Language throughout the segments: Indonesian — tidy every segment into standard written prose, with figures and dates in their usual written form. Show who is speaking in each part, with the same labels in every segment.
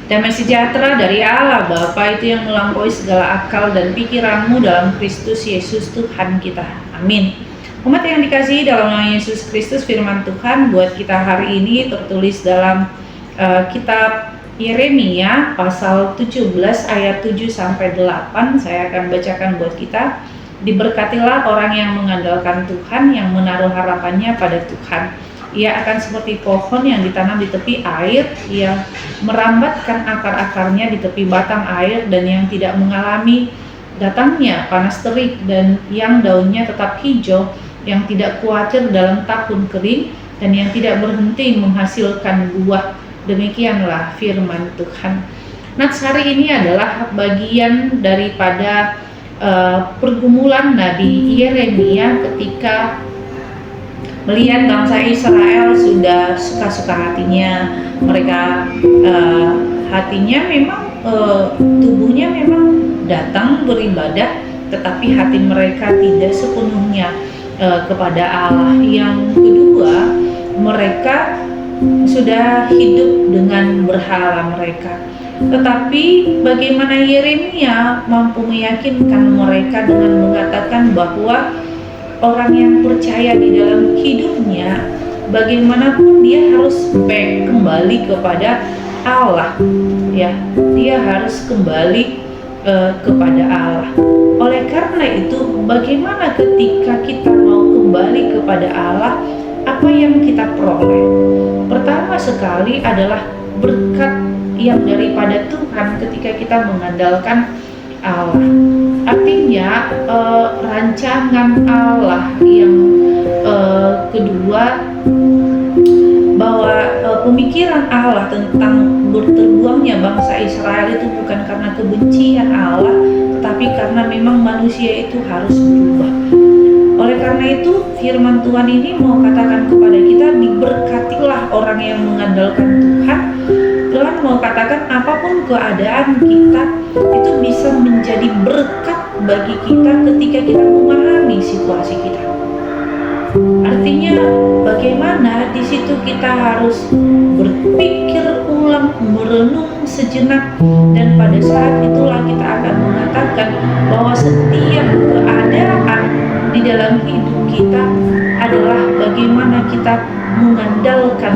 Speaker 1: Damai sejahtera dari Allah Bapa itu yang melampaui segala akal dan pikiranmu dalam Kristus Yesus Tuhan kita. Amin. Umat yang dikasihi dalam nama Yesus Kristus, firman Tuhan buat kita hari ini tertulis dalam kitab Yeremia pasal 17 ayat 7 sampai 8. Saya akan bacakan buat kita. Diberkatilah orang yang mengandalkan Tuhan, yang menaruh harapannya pada Tuhan. Ia akan seperti pohon yang ditanam di tepi air, ia merambatkan akar-akarnya di tepi batang air, dan yang tidak mengalami datangnya panas terik, dan yang daunnya tetap hijau, yang tidak khawatir dalam tahun kering, dan yang tidak berhenti menghasilkan buah. Demikianlah firman Tuhan. Nats hari ini adalah bagian daripada pergumulan Nabi Yeremia ketika melihat bangsa Israel sudah suka-suka hatinya. Mereka hatinya memang tubuhnya memang datang beribadah, tetapi hati mereka tidak sepenuhnya kepada Allah. Yang kedua, mereka sudah hidup dengan berhala mereka. Tetapi bagaimana Yeremia mampu meyakinkan mereka dengan mengatakan bahwa orang yang percaya di dalam hidupnya, bagaimanapun dia harus kembali kepada Allah, ya, dia harus kembali kepada Allah. Oleh karena itu, bagaimana ketika kita mau kembali kepada Allah, apa yang kita peroleh? Pertama sekali adalah berkat yang daripada Tuhan ketika kita mengandalkan Allah. Artinya rancangan Allah. Yang kedua, bahwa pemikiran Allah tentang berterbuangnya bangsa Israel itu bukan karena kebencian Allah, tetapi karena memang manusia itu harus berubah. Oleh karena itu, firman Tuhan ini mau katakan kepada kita, diberkatilah orang yang mengandalkan Tuhan. Tuhan mau katakan apapun keadaan kita itu bisa menjadi berkat bagi kita ketika kita memahami situasi kita. Artinya bagaimana di situ kita harus berpikir ulang, merenung sejenak, dan pada saat itulah kita akan mengatakan bahwa setiap keadaan di dalam hidup kita adalah bagaimana kita mengandalkan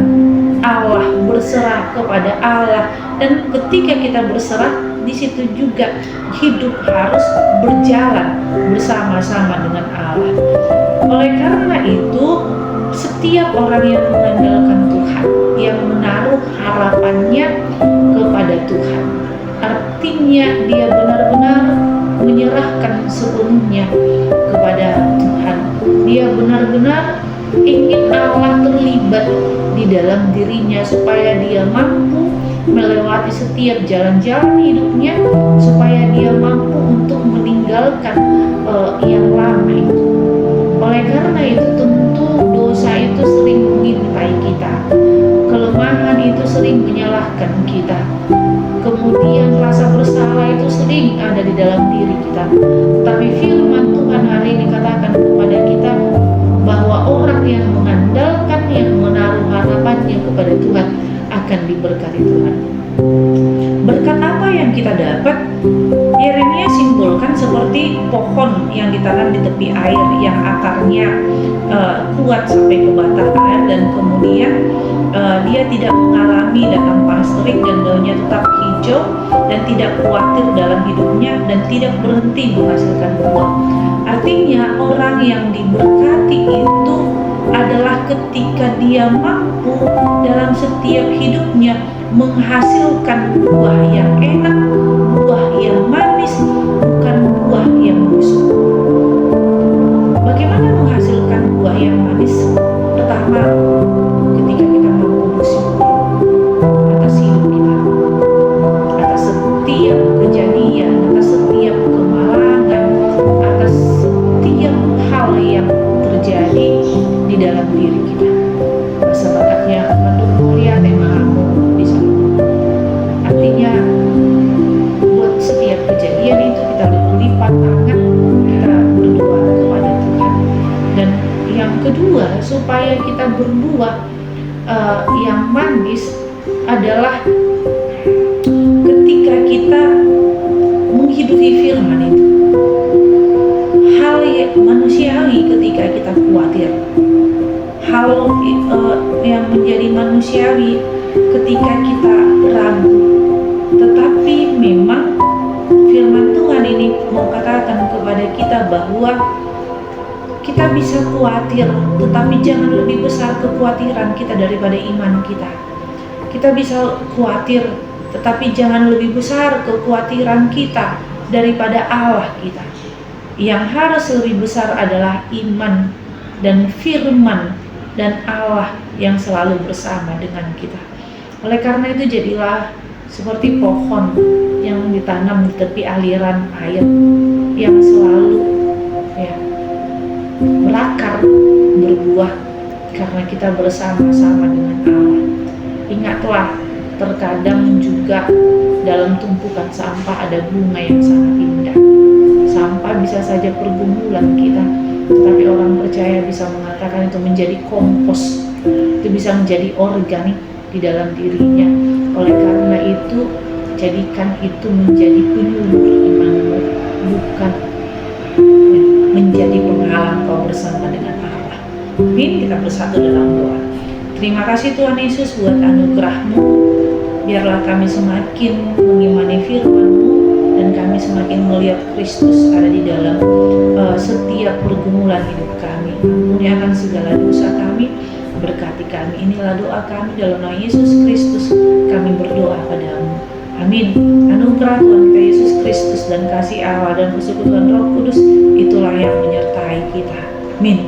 Speaker 1: Allah, berserah kepada Allah. Dan ketika kita berserah, di situ juga hidup harus berjalan bersama-sama dengan Allah. Oleh karena itu, setiap orang yang mengandalkan Tuhan, yang menaruh harapannya kepada Tuhan, artinya dia benar-benar menyerahkan sepenuhnya kepada Tuhan. Dia benar-benar ingin Allah terlibat di dalam dirinya supaya dia mampu melewati setiap jalan-jalan hidupnya, supaya dia mampu untuk meninggalkan yang lama itu. Oleh karena itu, tentu dosa itu sering mengintai kita, kelemahan itu sering menyalahkan kita, kemudian rasa bersalah itu sering ada di dalam diri kita. Tapi firman Tuhan hari ini katakan kepada kita bahwa orang yang mengandalkan, yang menaruh harapannya kepada Tuhan akan diberkati Tuhan. Berkat apa yang kita dapat? Yeremia simpulkan seperti pohon yang ditanam di tepi air, yang akarnya kuat sampai ke batang air, dan kemudian dia tidak mengalami datang panas terik, dan daunnya tetap hijau, dan tidak khawatir dalam hidupnya, dan tidak berhenti menghasilkan buah. Artinya orang yang diberkati itu adalah ketika dia mampu dalam setiap hidupnya menghasilkan buah yang enak, buah yang manis, bukan buah yang busuk. Bagaimana menghasilkan buah yang manis? Pertama, ketika kita mampu bersyukur atas hidup kita, atas setiap kejadian, atas setiap kemalangan, atas setiap hal yang terjadi di dalam diri kita. Masa bakatnya menduk mulia temamu di sana. Artinya buat setiap kejadian itu kita lipat tangan, kita berdoa kepada Tuhan. Dan yang kedua, supaya kita berbuah yang manis adalah ketika kita menghidupi firman itu, hal yang manusiawi ketika kita khawatir, hal yang menjadi manusiawi ketika kita ragu. Tetapi memang firman Tuhan ini mau katakan kepada kita bahwa kita bisa khawatir, tetapi jangan lebih besar kekhawatiran kita daripada iman kita. Kita bisa khawatir, tetapi jangan lebih besar kekhawatiran kita daripada Allah kita. Yang harus lebih besar adalah iman dan firman dan Allah yang selalu bersama dengan kita. Oleh karena itu jadilah seperti pohon yang ditanam di tepi aliran air, yang selalu berakar, berbuah, karena kita bersama-sama dengan Allah. Ingatlah, terkadang juga dalam tumpukan sampah ada bunga yang sangat indah. Sampah bisa saja pergumulan kita, tetapi orang percaya bisa mengatakan itu menjadi kompos, itu bisa menjadi organik di dalam dirinya. Oleh karena itu, jadikan itu menjadi penyubur imanmu, bukan menjadi penghalang kau bersama dengan Allah. Amin. Kita bersatu dalam doa. Terima kasih Tuhan Yesus buat anugerah-Mu. Biarlah kami semakin mengimani firman-Mu dan kami semakin melihat Kristus ada di dalam setiap pergumulan hidup kami. Ampuni akan segala dosa kami, berkati kami. Inilah doa kami dalam nama Yesus Kristus. Kami berdoa padamu. Amin. Anugerah Tuhan kita Yesus Kristus dan kasih Allah dan persekutuan Roh Kudus itulah yang menyertai kita. Amin.